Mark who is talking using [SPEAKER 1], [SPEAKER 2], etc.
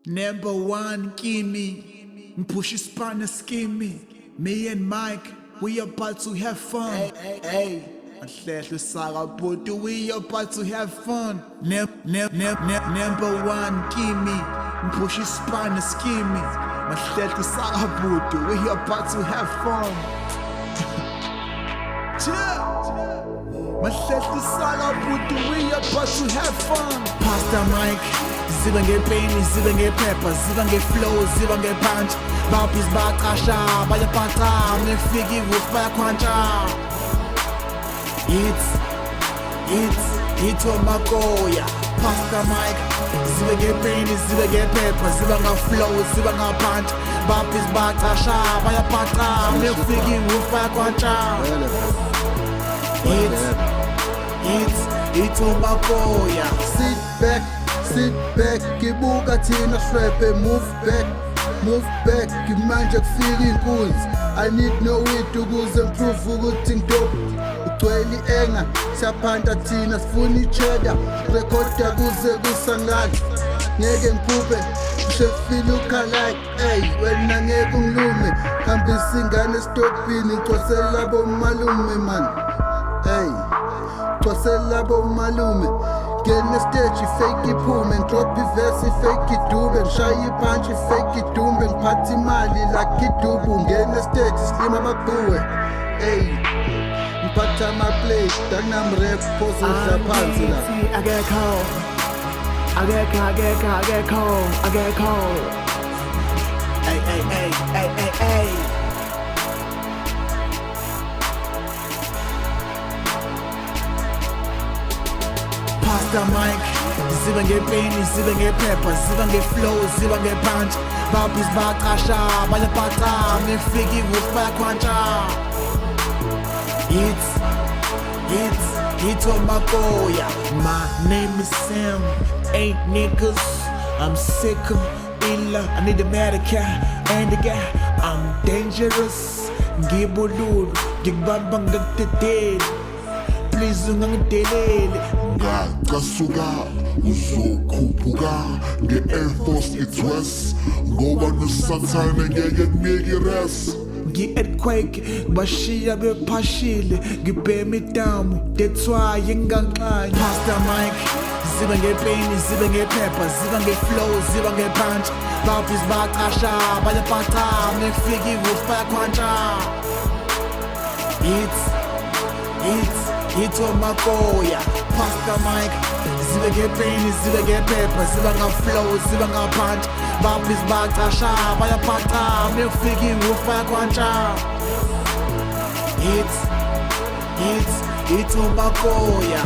[SPEAKER 1] Number one, gimme. Push his partner, skimmy. Me and Mike, we about to have fun. Hey. Mahlehlo saka bhuti, we about to have fun. Number one, gimme. Push his partner, skimmy. Mahlehlo saka bhuti, we about to have fun. Mahlehlo saka bhuti, we about to have fun. Pastor Mike, ziba ngepain, ziba ngephepha, ziba ngeflow, ziba ngepunch. Bapis baqasha, bayaphatha, ngefika iwuth bayakhwantsha. It's Makoya. Pastor Mike, ziba ngepain, ziba ngephepha, ziba ngeflow, ziba ngepunch. Bapis baqasha, bayaphatha, ngefika iwuth bayakhwantsha. It's Makoya.
[SPEAKER 2] Sit back, kibuka thina shrephe, move back, manje kufika inkunzi. I need no way ukuze improve ukuthi ngidope. Ugcwele enga, siyaphanda thina sifuna icheddar, rekhoda kuze kusangane. Ngeke ngikhuphe, ushefile ukhalike, wena ngeke ungilume. Hambisa ingane esitobhini, ngicwasela bomalume man. Cwasela bomalume. Get in the stage, fake it boom and drop your verse, fake it doom and shy you punch, fake it doom and party mali like it do boom. Get in the stage, slim my boo. Mpata my play, I'm rap pose the panty.
[SPEAKER 1] I get cold. Hey. Pastor Mike, ziba ngepain, ziba ngephepha, ziba ngeflow, ziba ngepunch. Bapis baqasha, bayaphatha, ngefika iwuth bayakhwantsha. It's Makoya. My name is Sam. 8 niggas, I'm sick of illa. I need a medical and the guy. I'm dangerous. Ngibululu, ngigbamba ngakutedeli. Please ungangidelele.
[SPEAKER 3] Ngaqasuka uzokhuphuka nge-Air Force It's West ngoba noSathane ngeke kunike irest.
[SPEAKER 1] Ngi-earthquake bashiya bephashile, ngibhema idamu, that's why nginganxanye. Pastor Mike, ziba ngepain, ziba ngephepha, ziba ngeflow, ziba ngepunch. Bapis baqasha, bayaphatha, ngefika iwuth bayakhwantsha. It's Makoya. Pastor Mike, ziba ngepain, ziba ngephepha, ziba ngeflow, ziba ngepunch. Bapis baqasha, bayaphatha, ngefika iwuth bayakhwantsha. It's Makoya.